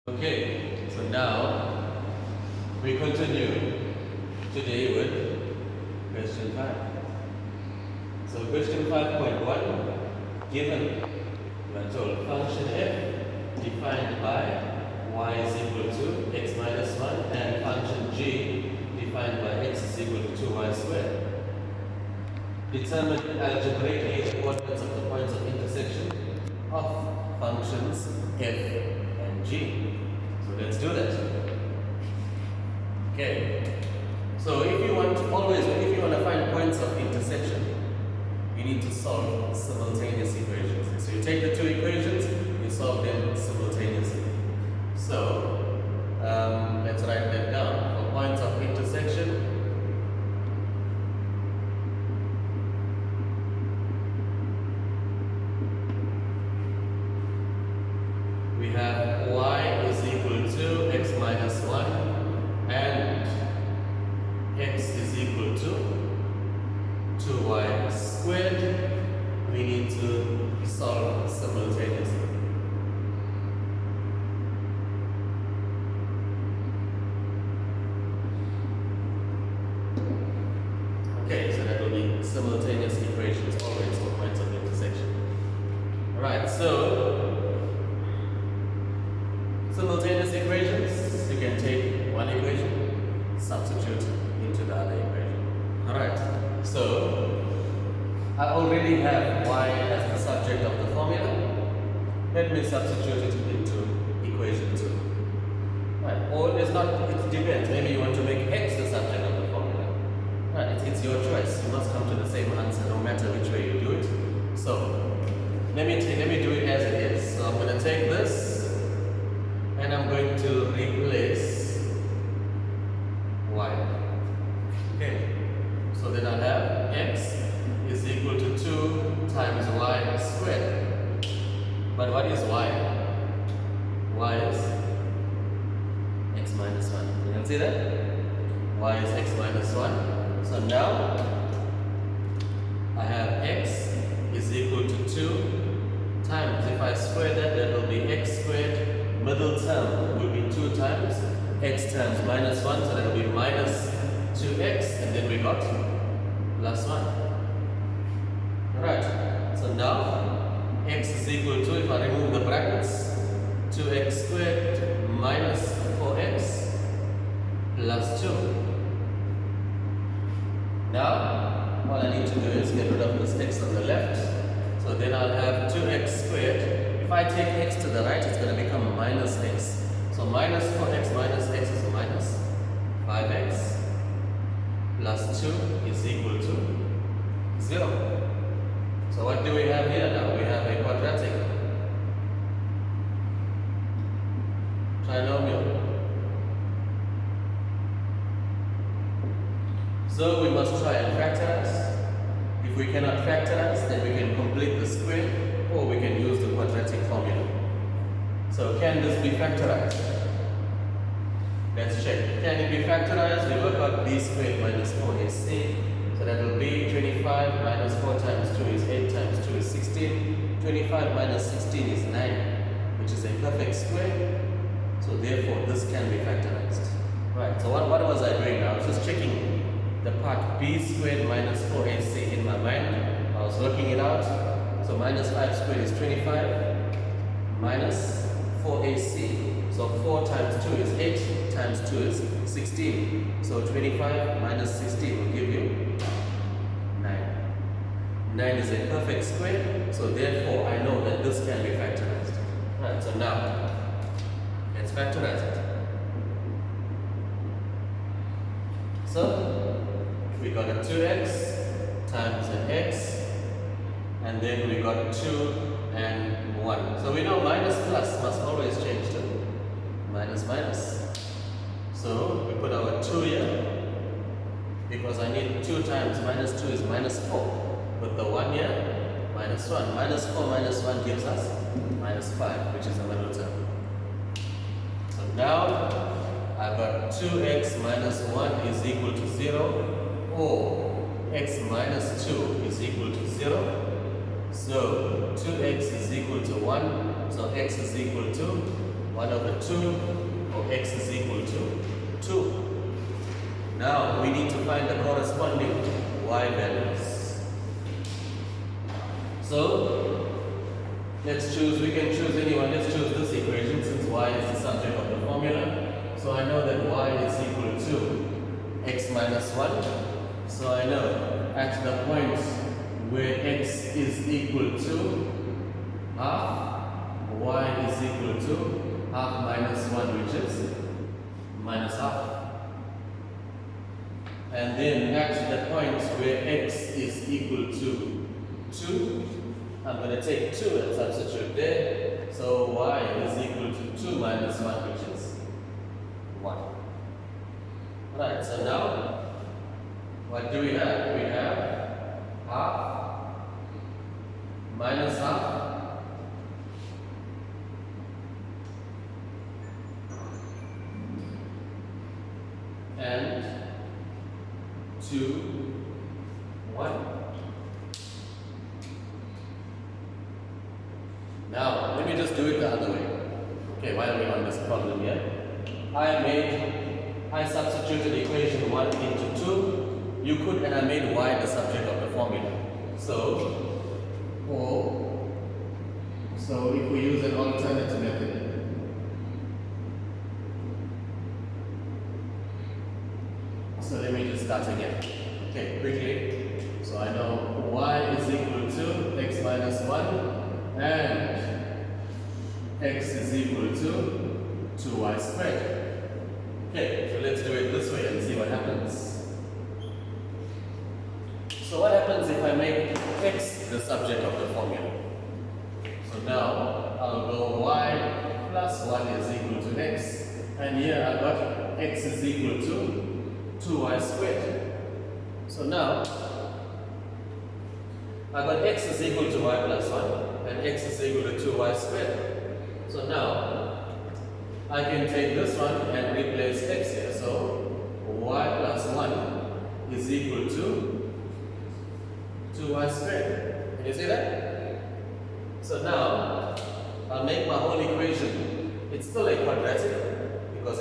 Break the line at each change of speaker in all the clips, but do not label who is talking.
Okay, so now we continue today with question 5. So question 5.1, given we are told function f defined by y is equal to x minus 1 and function g defined by x is equal to 2y squared. Determine algebraically the coordinates of the points of intersection of functions f and g. So let's do that. Okay. So if you want to find points of intersection, you need to solve simultaneous equations. So you take the two equations, you solve them simultaneously. So let's write them down. For points of intersection, we have y is equal to x minus 1 and x is equal to 2y squared. We need to solve simultaneously. Okay, so that will be simultaneous equations always for points of intersection. Alright, so simultaneous equations, you can take one equation, substitute into the other equation. Alright, so I already have y as the subject of the formula. Let me substitute it into equation 2. Right, or it depends. Maybe you want to make x the subject of the formula. Right, it's your choice. You must come to the same answer no matter which way you do it. So let me do it as it is. So I'm going to take this and I'm going to replace y. Okay, so then I have x is equal to 2 times y squared. But what is y? Y is x minus 1. You can see that? Y is x minus 1. So now I have x is equal to 2 times, if I square that, that will be x squared. Middle term will be 2 times x times minus 1, so that will be minus 2x, and then we got plus 1. Alright, so now x is equal to, if I remove the brackets, 2x squared minus 4x plus 2. Now, all I need to do is get rid of this x on the left. So then I'll have 2x squared. If I take x to the right, it's going to become minus x. So minus 4x minus x is minus 5x plus 2 is equal to 0. So what do we have here now? We have a quadratic trinomial. So we must try and factorize. If we cannot factorize, then we can complete the square, or we can use the quadratic formula. So can this be factorized? Let's check. Can it be factorized? We work out b squared minus 4ac. So that will be 25 minus 4 times 2 is 8 times 2 is 16. 25 minus 16 is 9, which is a perfect square. So therefore, this can be factorized. Right, so what was I doing now? I was just checking the part b squared minus 4ac in my mind. I was working it out. So minus 5 squared is 25 minus 4ac. So 4 times 2 is 8 times 2 is 16. So 25 minus 16 will give you 9. 9 is a perfect square. So therefore, I know that this can be factorized. Right, so now, let's factorize it. So, we got a 2x times an x, and then we got 2 and 1. So we know minus plus must always change to minus minus. So we put our 2 here, because I need 2 times minus 2 is minus 4. With the 1 here, minus 1. Minus 4 minus 1 gives us minus 5, which is the middle term. So now I've got 2x minus 1 is equal to 0, or x minus 2 is equal to 0. So 2x is equal to 1, so x is equal to 1 over 2, or x is equal to 2. Now we need to find the corresponding y values. So let's choose, we can choose anyone, let's choose this equation since y is the subject of the formula. So I know that y is equal to x minus 1. So I know at the point where x is equal to half, y is equal to half minus 1, which is minus half. And then at the point where x is equal to 2, I'm going to take 2 and substitute there. So y is equal to 2 minus 1, which is 1. Right, so now what do we have? We have half minus half and 2, 1. Now, let me just do it the other way. Okay, while we're on this problem here, I substituted equation 1 into 2. You could, and I made y the subject of the formula. So if we use an alternative method, so let me just start again. Okay, quickly. So I know y is equal to x minus 1 and x is equal to 2y squared. Okay, so let's do it this way and see what happens. So what happens if I make x the subject of the formula? So now I'll go y plus 1 is equal to x, and here I've got x is equal to 2y squared. So now I've got x is equal to y plus 1 and x is equal to 2y squared. So now I can take this one and replace x here. So y plus 1 is equal to 2y squared. Can you see that? So now I'll make my whole equation. It's still a quadratic because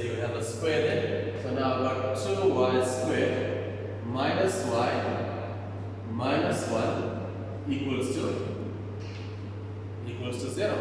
you have a square there. So now I've got 2y squared minus y minus 1 equals to 0.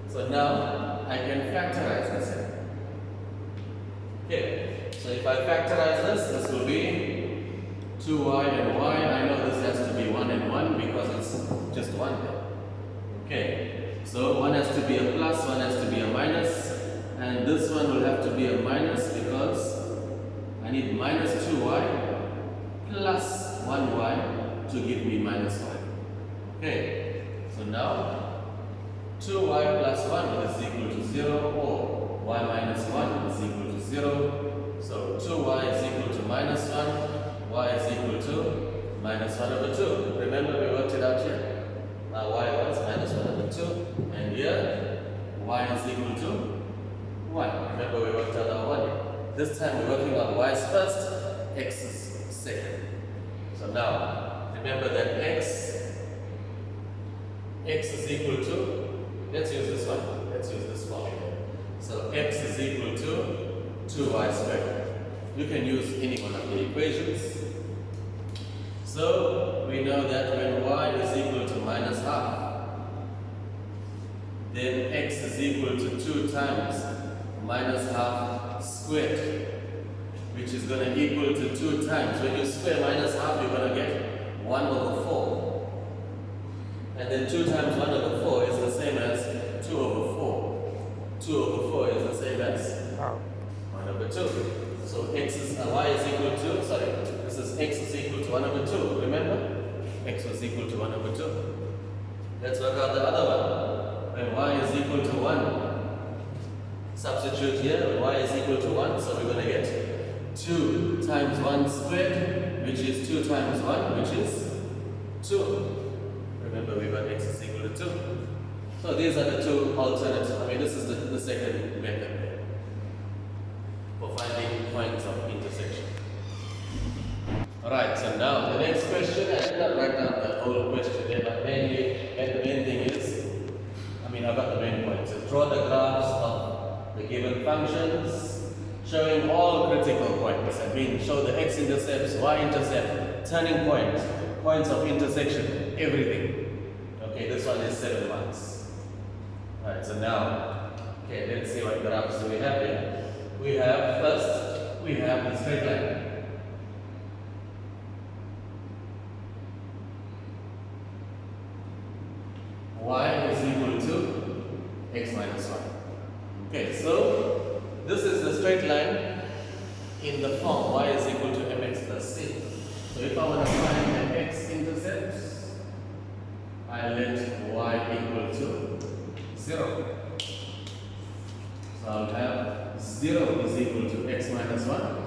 So now I can factorize this here. Okay, so if I factorize this will be 2y and y. I know this has to be 1 and 1 because it's just 1 there. Okay, so one has to be a plus, one has to be a minus, and this one will have to be a minus because I need minus 2y plus 1y to give me minus y. Okay, so now 2y plus 1 is equal to 0, or y minus 1 is equal to 0. So 2y is equal to minus 1, y is equal to minus 1 over 2. Remember we worked it out here. Now y was minus 1 over 2, and here y is equal to 1. Remember we worked out our 1 here. This time we're working on y's first, x's second. So now remember that x is equal to, let's use this one, let's use this formula. So x is equal to 2y squared. You can use any one of the equations. So we know that when y is equal to minus half, then x is equal to 2 times minus half squared, which is going to equal to 2 times. When you square minus half, you're going to get 1 over 4. And then 2 times 1 over 4 is the same as 2 over 4. 2 over 4 is the same as 1 over 2. So y is equal to, this is x is equal to 1 over 2. Remember? X was equal to 1 over 2. Let's work out the other one. When y is equal to 1, substitute here, when y is equal to 1, so we're going to get 2 times 1 squared, which is 2 times 1, which is 2. Remember, we got x is equal to 2. So these are the two alternatives. This is the second method for finding points of intersection. Alright, so now the next question, I did not write down the whole question there, but mainly, the main thing is, I've got the main points. draw the graphs of the given functions, showing all critical points. I mean, show the x-intercepts, y-intercept, turning point, points of intersection, everything. Okay, this one is 7 marks. Alright, so now, okay, let's see what graphs do we have here. We have, first, we have the straight line. Y is equal to x minus 1. Okay, so this is the straight line in the form y is equal to mx plus c. So if I want to find the x-intercepts, I let y equal to 0. So I'll have 0 is equal to x minus 1.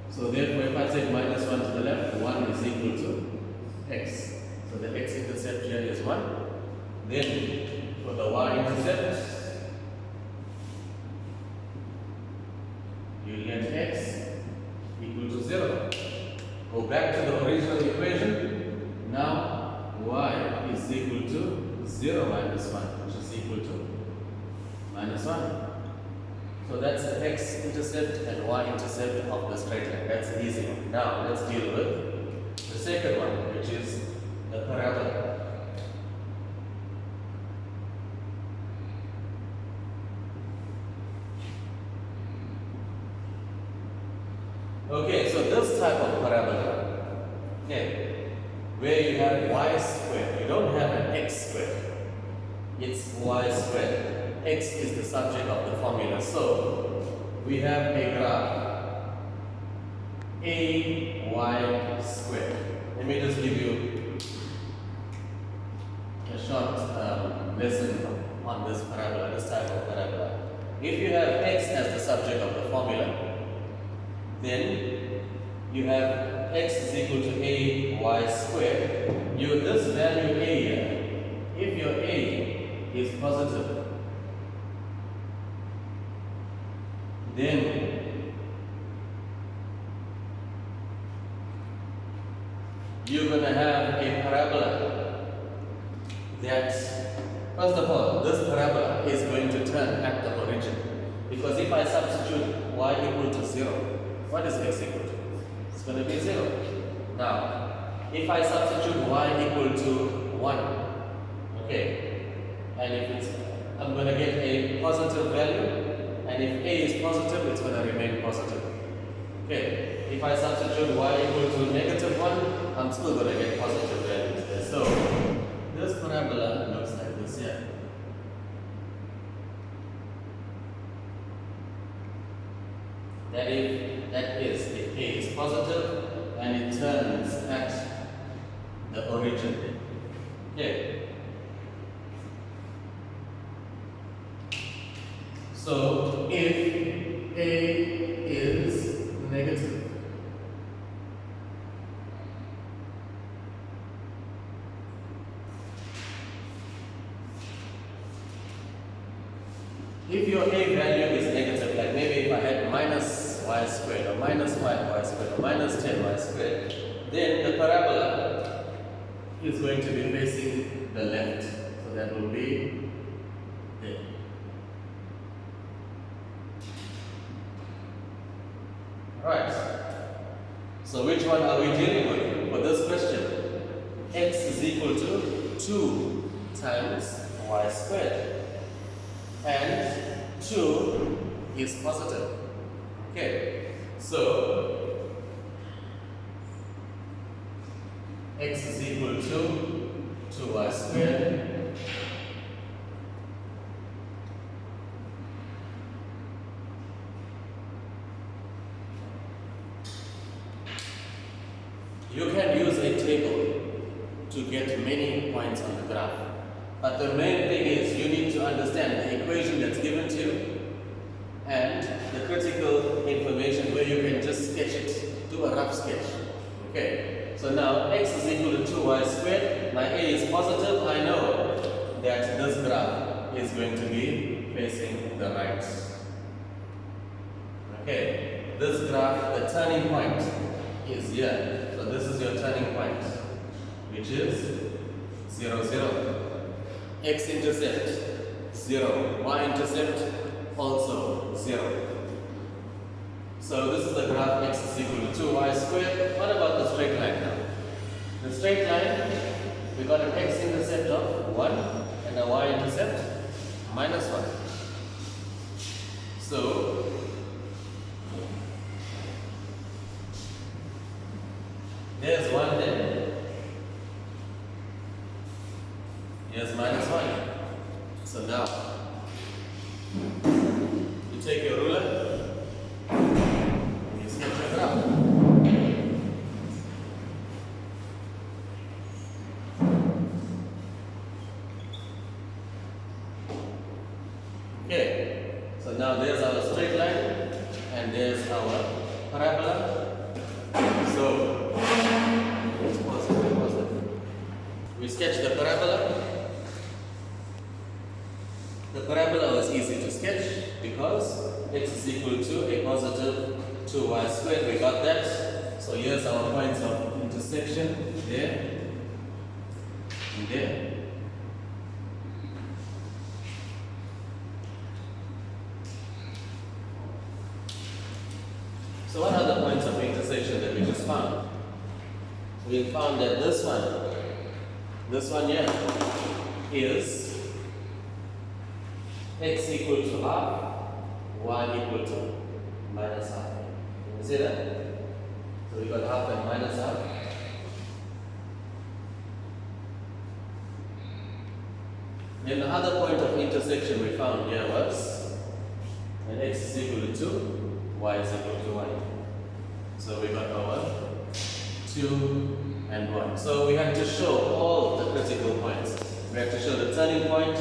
So therefore, if I take minus 1 to the left, 1 is equal to x. So the x-intercept here is 1. Then for the y-intercept, you get x equal to 0. Go back to the original equation. Now y is equal to 0 minus 1, which is equal to minus 1. So that's the x-intercept and y-intercept of the straight line. That's the easy one. Now let's deal with the second one, which is the parabola. Okay, so this type of parabola, okay, where you have y squared, you don't have an x squared, it's y squared. X is the subject of the formula. So we have a graph ay squared. Let me just give you a short lesson on this parabola, this type of parabola. If you have x as the subject of the formula, then you have x is equal to ay squared. This value a here, if your a is positive, then you're going to have a parabola that, first of all, this parabola is going to turn at the origin. Because if I substitute y equal to 0, what is x equal to? It's going to be 0. Now, if I substitute y equal to 1, okay, and if it's, I'm going to get a positive value, and if a is positive, it's going to remain positive. Okay, if I substitute y equal to negative 1, I'm still going to get positive values there. So, this parabola looks like this here. That is, if a is positive and it turns at the origin. Okay. So if a is negative, if your a value is negative, like maybe if I had minus y squared or minus 5y squared or minus 10y squared, then the parabola is going to be facing the left. So that will be there. Right. So which one are we dealing with for this question? X is equal to 2 times y squared. And 2 is positive. Okay, so x is equal to 2y squared you can use a table to get many points on the graph. But the main thing is you need to understand the equation that's given to you and the critical information where you can just sketch it, do a rough sketch. Okay, so now x is equal to 2y squared. My a is positive. I know that this graph is going to be facing the right. Okay, this graph, the turning point is here. So this is your turning point, which is 0, 0. X-intercept 0. Y-intercept also 0. So this is the graph x is equal to 2y squared. What about the straight line now? The straight line, we got an x-intercept of 1 and a y-intercept minus 1. So there's 1 there. Here's minus 1. So now you take your ruler and you sketch your graph. Okay, so now there's our straight line and there's our parabola. So let's pause it. We sketch the parabola. The parabola was easy to sketch because x is equal to a positive 2y squared. We got that. So here's our points of intersection, there and there. So what are the points of intersection that we just found? We found that this one here is x equal to half, y equal to minus half. Can you see that? So we got half and minus half. Then the other point of intersection we found here was when x is equal to 2, y is equal to 1. So we got our 2 and 1. So we have to show all the critical points. We have to show the turning point,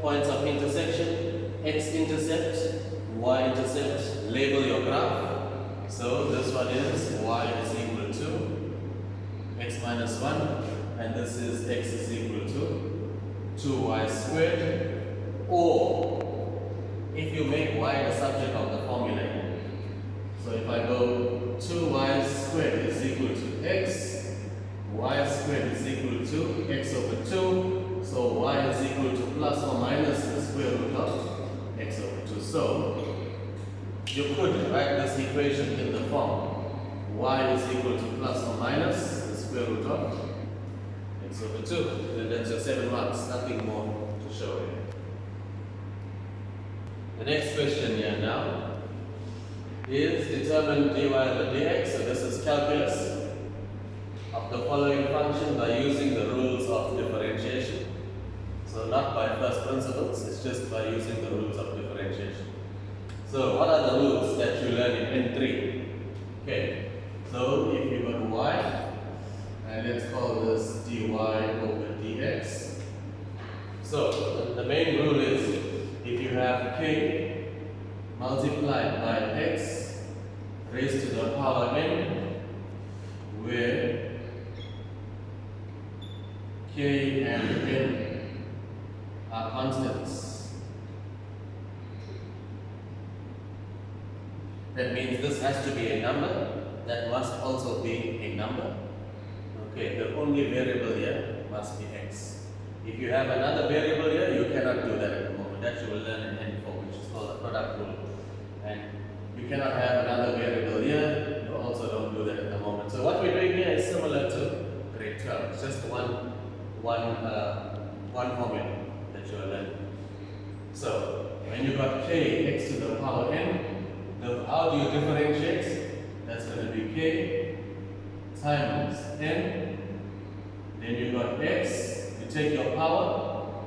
points of intersection, x-intercept, y-intercept, label your graph. So this one is y is equal to x minus 1 and this is x is equal to 2y squared. Or if you make y the subject of the formula, so if I go 2y squared is equal to x, y squared is equal to x over 2, so y is equal to plus or minus the square root of x over 2. So you could write this equation in the form y is equal to plus or minus the square root of x over 2. And that's your 7 marks, nothing more to show here. The next question here now is determine dy over dx. So this is calculus of the following function by using the rules of differentiation. So not by first principles, it's just by using the rules of differentiation. So what are the rules that you learn in N3? Okay, so if you got y, and let's call this dy over dx. So the main rule is if you have k multiplied by x raised to the power n, where k and n are constants. That means this has to be a number, that must also be a number. Okay, the only variable here must be x. If you have another variable here, you cannot do that at the moment. That you will learn in N4, which is called the product rule. And you cannot have another variable here, you also don't do that at the moment. So what we're doing here is similar to grade 12. It's just one formula that you are learning. So when you got k x to the power n, how do you differentiate? That's going to be k times n. Then you got x, you take your power,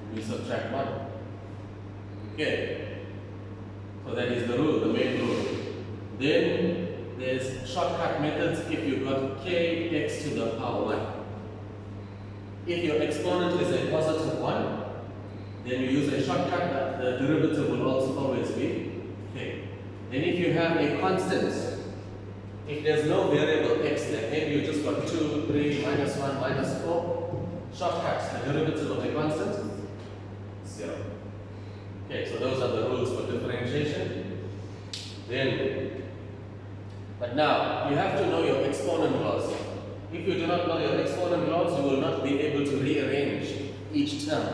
and you subtract 1. Okay. So that is the rule, the main rule. Then there's shortcut methods if you got k x to the power 1. If your exponent is a positive 1, then you use a shortcut, the derivative will also always be k. Then if you have a constant, if there's no variable x there, maybe you just got 2, 3, minus 1, minus 4, shortcut, the derivative of a constant, 0. Okay, so those are the rules for differentiation. Then, but now, you have to know your exponent laws. If you do not know your exponent laws, you will not be able to rearrange each term.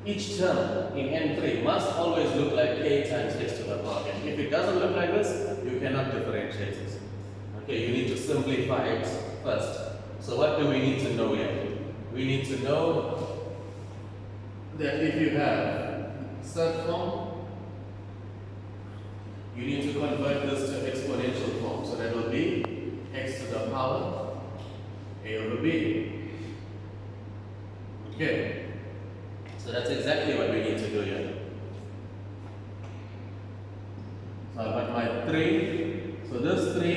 each term in n3 must always look like k times x to the power n. If it doesn't look like this, you cannot differentiate it. Okay, you need to simplify it first. So what do we need to know here? We need to know that if you have third form, you need to convert this to exponential form. So that will be x to the power a over b. Okay. So that's exactly what we need to do here. So I've got my 3. So this 3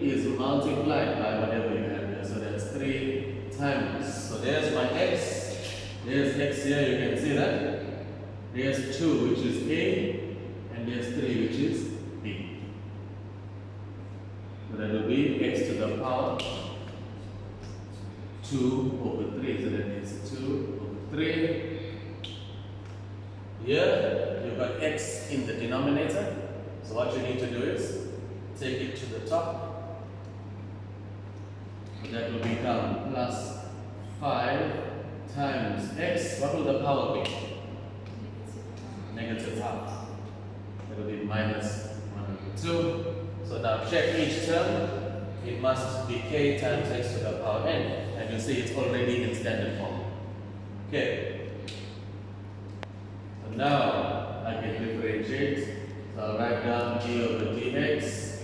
is multiplied by whatever you have here. So that's 3 times. So there's my x. There's x here, you can see that. There's 2, which is a, and there's 3, which is b. So that will be x to the power 2 over 3. So that is 2 over 3. Here, you've got x in the denominator. So what you need to do is take it to the top. So that will become plus 5 times x. What will the power be? Negative half. That will be minus 1 over 2. So now check each term. It must be k times x to the power n. And you see it's already in standard form. Okay. So now I can differentiate. So I'll write down d over dx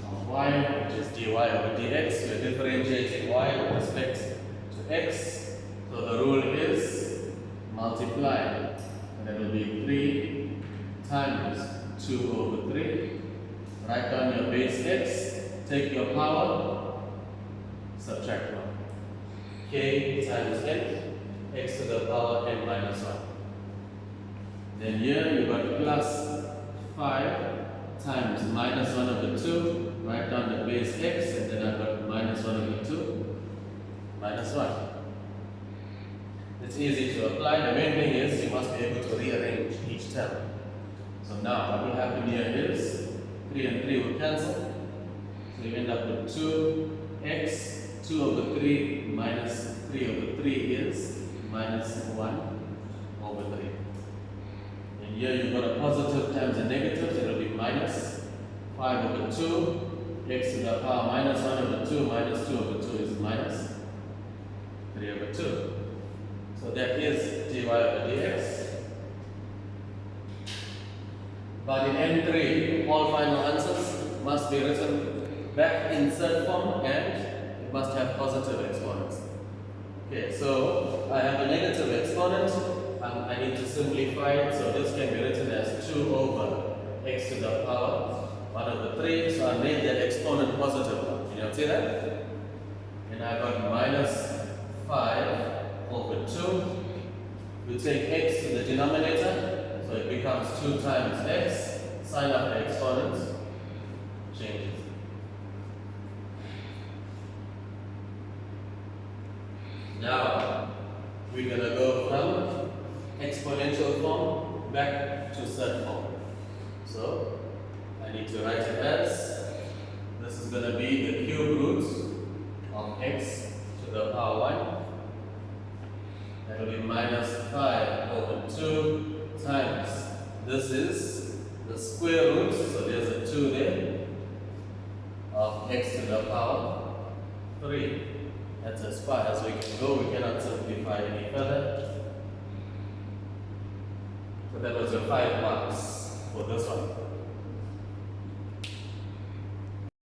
of y, which is dy over dx. We're differentiating y with respect to x. So the rule is multiply. And that will be 3 times 2 over 3. Write down your base x. Take your power. Subtract 1. K times n, x to the power n minus 1. Then here you got plus 5 times minus 1 over 2. Write down the base x, and then I've got minus 1 over 2, minus 1. It's easy to apply. The main thing is you must be able to rearrange each term. So now what will happen here is 3 and 3 will cancel. So you end up with 2x. 2 over 3 minus 3 over 3 is minus 1 over 3. And here you've got a positive times a negative, so it will be minus 5 over 2, x to the power minus 1 over 2 minus 2 over 2 is minus 3 over 2. So that is dy over dx. But in n3, all final answers must be written back in third form and it must have positive exponents. Okay, so I have a negative exponent. I need to simplify it, so this can be written as 2 over x to the power 1 over 3. So I made that exponent positive one. You see that? And I got minus 5 over 2. We take x to the denominator, so it becomes 2 times x. Sign up the exponent, changes. Now, we're going to go from exponential form back to third form. So, I need to write it as, this is going to be the cube root of x to the power 1. That will be minus 5 over 2 times, this is the square root, so there's a 2 there, of x to the power 3. That's as far as we can go. We cannot simplify any further. So that was your 5 marks for this one.